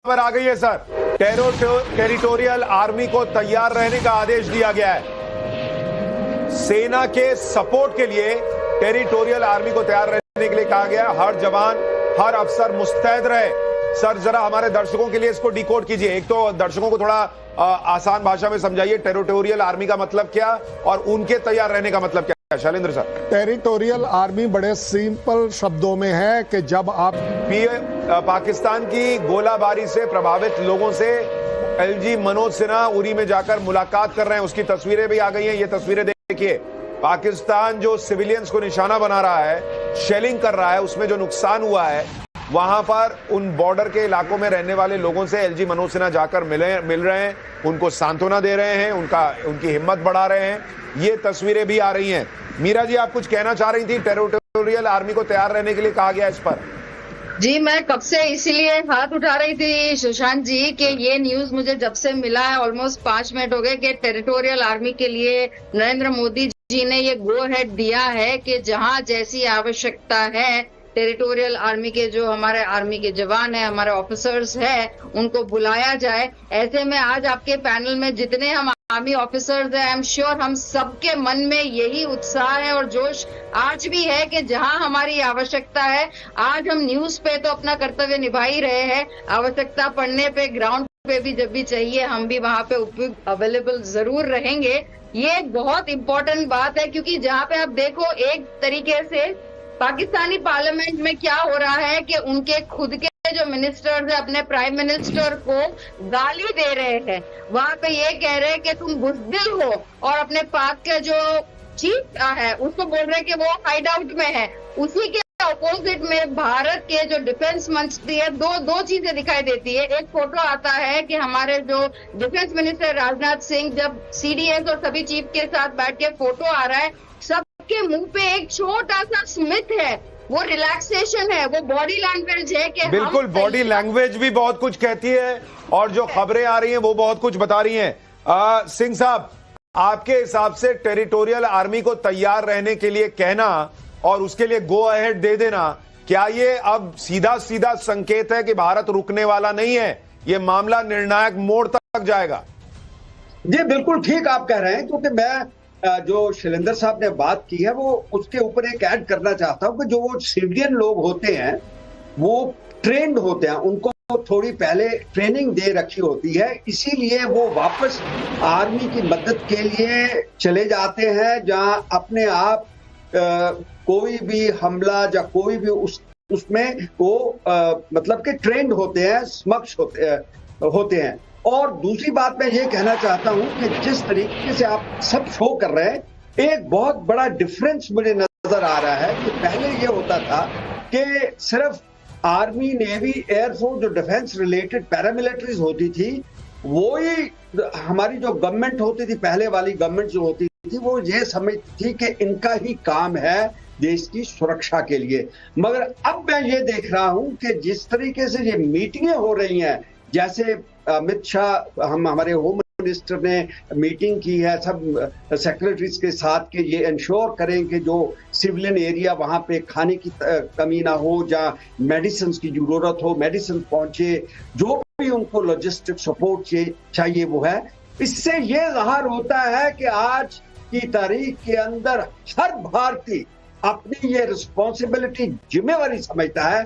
पर आ गई है सर। टेरिटोरियल आर्मी को तैयार रहने का आदेश दिया गया है। सेना के सपोर्ट के लिए टेरिटोरियल आर्मी को तैयार रहने के लिए कहा गया। हर जवान, हर अफसर मुस्तैद रहे। सर जरा हमारे दर्शकों के लिए इसको डिकोड कीजिए। एक तो दर्शकों को थोड़ा आसान भाषा में समझाइए, टेरिटोरियल आर्मी का मतलब क्या और उनके तैयार रहने का मतलब क्या है। शैलेंद्र सर। टेरिटोरियल आर्मी बड़े सिंपल शब्दों में है कि जब आप पाकिस्तान की गोलाबारी से प्रभावित लोगों से एलजी मनोज सिन्हा उरी में जाकर मुलाकात कर रहे हैं, उसकी तस्वीरें भी आ गई हैं। ये तस्वीरें देखिए। पाकिस्तान जो सिविलियंस को निशाना बना रहा है, शेलिंग कर रहा है, उसमें जो नुकसान हुआ है वहां पर उन बॉर्डर के इलाकों में रहने वाले लोगों से एलजी मनोज सिन्हा जाकर मिल रहे हैं, उनको सांत्वना दे रहे हैं, उनकी हिम्मत बढ़ा रहे हैं। ये तस्वीरें भी आ रही हैं। मीरा जी, आप कुछ कहना चाह रही थी। टेरिटोरियल आर्मी को तैयार रहने के लिए कहा गया इस पर। जी, मैं कब से इसीलिए हाथ उठा रही थी सुशांत जी कि ये न्यूज मुझे जब से मिला है, ऑलमोस्ट 5 मिनट हो गए कि टेरिटोरियल आर्मी के लिए नरेंद्र मोदी जी ने ये गो हेड दिया है कि जहां जैसी आवश्यकता है टेरिटोरियल आर्मी के जो हमारे आर्मी के जवान हैं, हमारे ऑफिसर्स हैं, उनको बुलाया जाए। ऐसे में आज आपके पैनल में जितने हम आर्मी ऑफिसर्स हैं, आई एम श्योर हम सबके मन में यही उत्साह है और जोश आज भी है कि जहां हमारी आवश्यकता है, आज हम न्यूज पे तो अपना कर्तव्य निभा ही रहे हैं, आवश्यकता पड़ने पे ग्राउंड पे भी जब भी चाहिए हम भी वहां पे अवेलेबल जरूर रहेंगे। ये एक बहुत इंपॉर्टेंट बात है क्योंकि जहां पे आप देखो एक तरीके से पाकिस्तानी पार्लियामेंट में क्या हो रहा है कि उनके खुद के जो मिनिस्टर्स है अपने प्राइम मिनिस्टर को गाली दे रहे हैं। वहां पे ये कह रहे हैं कि तुम बुज़दिल हो और अपने पाक के जो चीफ है उसको बोल रहे हैं कि वो हाइड आउट में है। उसी के अपोजिट में भारत के जो डिफेंस मंत्री है, दो चीजें दिखाई देती है। एक फोटो आता है कि हमारे जो डिफेंस मिनिस्टर राजनाथ सिंह जब सीडीएस और सभी चीफ के साथ बैठ के फोटो आ रहा है, सबके मुंह पे एक छोटा सा स्मित है, वो रिलैक्सेशन है, वो बॉडी लैंग्वेज है कि बिल्कुल बॉडी लैंग्वेज भी बहुत कुछ कहती है और जो खबरें आ रही हैं वो बहुत कुछ बता रही हैं। सिंह साहब, आपके हिसाब से टेरिटोरियल आर्मी को तैयार रहने के लिए कहना और उसके लिए गो अहेड दे देना, क्या ये अब सीधा सीधा संकेत है कि भारत रुकने वाला नहीं है, ये मामला निर्णायक मोड़ तक जाएगा? जी बिल्कुल ठीक आप कह रहे हैं, क्योंकि मैं जो शैलेंद्र साहब ने बात की है वो उसके ऊपर एक ऐड करना चाहता हूं कि जो वो सिविलियन लोग होते हैं वो ट्रेंड होते हैं, उनको थोड़ी पहले ट्रेनिंग दे रखी होती है, इसीलिए वो वापस आर्मी की मदद के लिए चले जाते हैं जहां अपने आप कोई भी हमला या कोई भी उसमें वो मतलब कि ट्रेंड होते हैं, समक्ष होते हैं। और दूसरी बात मैं ये कहना चाहता हूं कि जिस तरीके से आप सब शो कर रहे हैं, एक बहुत बड़ा डिफरेंस मुझे नजर आ रहा है कि पहले ये होता था कि सिर्फ आर्मी, नेवी, एयरफोर्स जो डिफेंस रिलेटेड पैरामिलिट्रीज होती थी, वो ही हमारी जो गवर्नमेंट होती थी, पहले वाली गवर्नमेंट जो होती थी, वो ये समझती थी कि इनका ही काम है देश की सुरक्षा के लिए। मगर अब मैं ये देख रहा हूं कि जिस तरीके से ये मीटिंगें हो रही हैं, जैसे अमित शाह, हमारे होम मिनिस्टर ने मीटिंग की है सब सेक्रेटरीज के साथ कि ये इंश्योर करें कि जो सिविलियन एरिया वहां पे खाने की कमी ना हो, जहाँ मेडिसिन की जरूरत हो मेडिसिन पहुंचे, जो भी उनको लॉजिस्टिक सपोर्ट चाहिए वो है। इससे ये ज़ाहिर होता है कि आज की तारीख के अंदर हर भारतीय अपनी ये रिस्पॉन्सिबिलिटी, जिम्मेवारी समझता है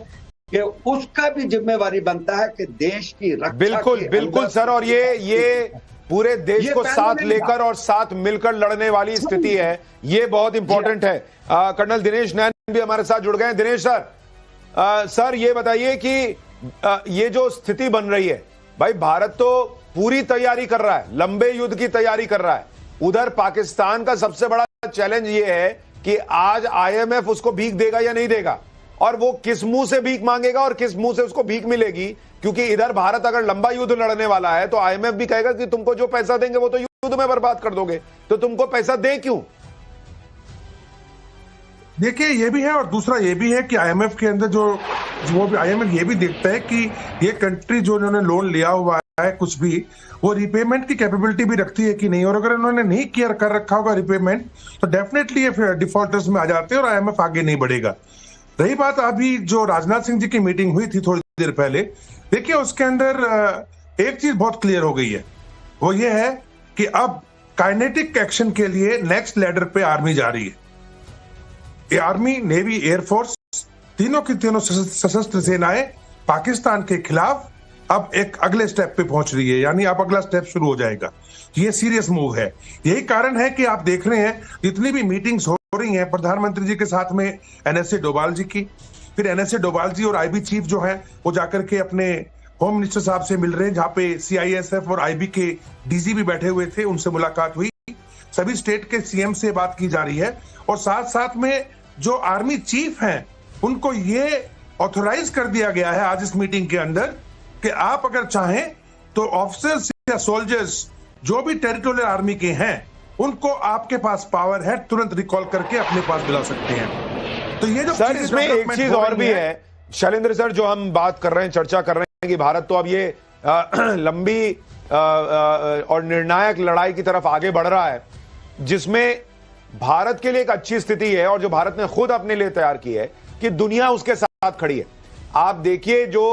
कि उसका भी जिम्मेवारी बनता है कि देश की रक्षा। बिल्कुल सर, और ये पूरे देश को साथ लेकर और साथ मिलकर लड़ने वाली स्थिति है, ये बहुत इंपॉर्टेंट है। कर्नल दिनेश नैन भी हमारे साथ जुड़ गए हैं। दिनेश सर, ये बताइए कि ये जो स्थिति बन रही है, भाई भारत तो पूरी तैयारी कर रहा है, लंबे युद्ध की तैयारी कर रहा है। उधर पाकिस्तान का सबसे बड़ा चैलेंज ये है कि आज आईएमएफ उसको भीख देगा या नहीं देगा, और वो किस मुंह से भीख मांगेगा और किस मुंह से उसको भीख मिलेगी। क्योंकि इधर भारत अगर लंबा युद्ध लड़ने वाला है तो आईएमएफ भी कहेगा कि तुमको जो पैसा देंगे वो तो युद्ध में बर्बाद कर दोगे, तो तुमको पैसा दें क्यों? देखिए ये भी है और दूसरा ये भी है कि आईएमएफ के अंदर जो भी आईएमएफ ये भी देखता है कि ये कंट्री जो इन्होंने लोन लिया हुआ है कुछ भी, वो रिपेमेंट की कैपेबिलिटी भी रखती है कि नहीं, और अगर इन्होंने नहीं केयर कर रखा होगा रिपेमेंट तो डेफिनेटली ये डिफॉल्टर्स में आ जाते हैं और आईएमएफ आगे नहीं बढ़ेगा। रही बात अभी जो राजनाथ सिंह जी की मीटिंग हुई थी थोड़ी देर पहले, देखिए उसके अंदर एक चीज बहुत क्लियर हो गई है, वो ये है कि अब काइनेटिक एक्शन के लिए नेक्स्ट लेडर पे आर्मी जा रही है। ये आर्मी, नेवी, एयरफोर्स, तीनों की तीनों सशस्त्र सेनाएं पाकिस्तान के खिलाफ अब एक अगले स्टेप पे पहुंच रही है, यानी अब अगला स्टेप शुरू हो जाएगा। ये सीरियस मूव है। यही कारण है कि आप देख रहे हैं जितनी भी मीटिंग्स हो रही हैं प्रधानमंत्री जी के साथ में एनएसए डोभाल जी की, फिर एनएसए डोभाल जी और आईबी चीफ जो है वो जाकर के अपने होम मिनिस्टर साहब से मिल रहे हैं, जहां पे सीआईएसएफ और आईबी के डीजी भी बैठे हुए थे, उनसे मुलाकात हुई। सभी स्टेट के सीएम से बात की जा रही है और साथ साथ में जो आर्मी चीफ हैं उनको ये ऑथोराइज कर दिया गया है आज इस मीटिंग के अंदर कि आप अगर चाहें तो ऑफिसर्स या सोल्जर्स जो भी टेरिटोरियल आर्मी के हैं उनको आपके पास पावर है तुरंत रिकॉल करके अपने पास बुला सकते हैं। तो ये जो सर इसमें एक चीज और भी है शैलेंद्र सर, जो हम बात कर रहे हैं, चर्चा कर रहे हैं कि भारत तो अब ये लंबी और निर्णायक लड़ाई की तरफ आगे बढ़ रहा है, जिसमें भारत के लिए एक अच्छी स्थिति है और जो भारत ने खुद अपने लिए तैयार की है कि दुनिया उसके साथ खड़ी है। आप देखिए जो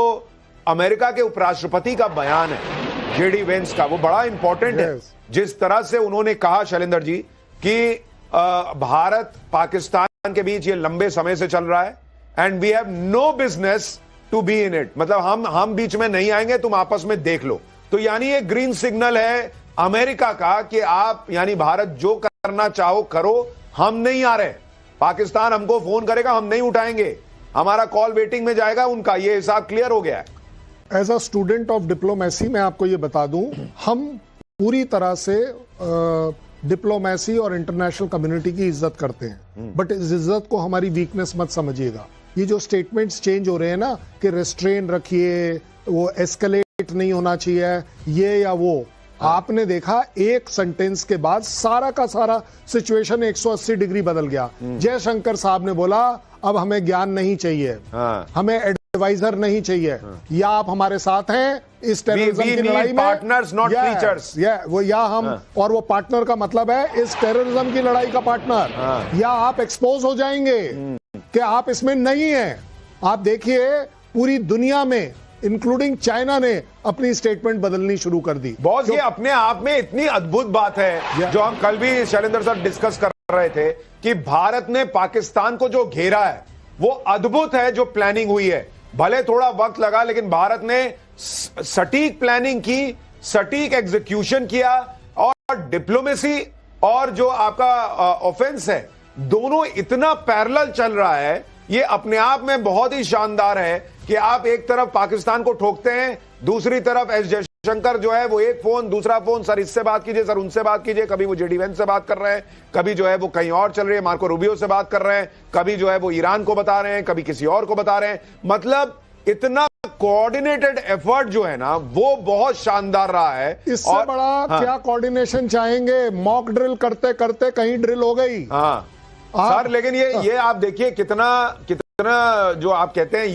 अमेरिका के उपराष्ट्रपति का बयान है जेडी वेंस का, वो बड़ा इंपॉर्टेंट है। जिस तरह से उन्होंने कहा शैलेंद्र जी कि भारत पाकिस्तान के बीच ये लंबे समय से चल रहा है and we have no business to be in it, मतलब हम बीच में नहीं आएंगे, तुम आपस में देख लो। तो यानी ये ग्रीन सिग्नल है अमेरिका का कि आप, यानी भारत जो करना चाहो करो, हम नहीं आ रहे। पाकिस्तान हमको फोन करेगा, हम नहीं उठाएंगे, हमारा कॉल वेटिंग में जाएगा उनका, ये हिसाब क्लियर हो गया है। As a student of diplomacy मैं आपको ये बता दूं, हम पूरी तरह से डिप्लोमेसी और इंटरनेशनल कम्युनिटी की इज्जत करते हैं, बट इस इज्जत को हमारी वीकनेस मत समझिएगा। ये जो स्टेटमेंट्स चेंज हो रहे हैं ना कि रेस्ट्रेन रखिए, वो एस्केलेट नहीं होना चाहिए, ये या वो, आपने देखा एक सेंटेंस के बाद सारा का सारा सिचुएशन 180 डिग्री बदल गया। जयशंकर साहब ने बोला अब हमें ज्ञान नहीं चाहिए, हमें एडवाइजर नहीं चाहिए, या आप हमारे साथ हैं इस टेररिज्म की लड़ाई में, पार्टनर्स नॉट टीचर्स, वो या हम, और वो पार्टनर का मतलब है इस टेररिज्म की लड़ाई का पार्टनर, या आप एक्सपोज हो जाएंगे कि आप इसमें नहीं हैं। आप देखिए पूरी दुनिया में इंक्लूडिंग चाइना ने अपनी स्टेटमेंट बदलनी शुरू कर दी। बॉस ये अपने आप में इतनी अद्भुत बात है जो हम कल भी शैलेंद्र सर डिस्कस कर रहे थे कि भारत ने पाकिस्तान को जो घेरा है वो अद्भुत है, जो प्लानिंग हुई है। भले थोड़ा वक्त लगा लेकिन भारत ने सटीक प्लानिंग की, सटीक एग्जीक्यूशन किया, और डिप्लोमेसी और जो आपका ऑफेंस है दोनों इतना पैरेलल चल रहा है। ये अपने आप में बहुत ही शानदार है कि आप एक तरफ पाकिस्तान को ठोकते हैं, दूसरी तरफ एस जयशंकर जो है वो एक फोन दूसरा फोन, सर इससे बात कीजिए, सर उनसे बात कीजिए, कभी वो जेडी वेंस से बात कर रहे हैं, कभी जो है वो कहीं और चल रही है, मार्को रूबियो से बात कर रहे हैं, कभी जो है वो ईरान को बता रहे हैं, कभी किसी और को बता रहे हैं। मतलब इतना कोऑर्डिनेटेड एफर्ट जो है ना वो बहुत शानदार रहा है। इससे बड़ा क्या कोऑर्डिनेशन चाहेंगे? मॉक ड्रिल करते करते कहीं ड्रिल हो गई। हाँ सर, लेकिन ये आप देखिए कितना जो आप कहते हैं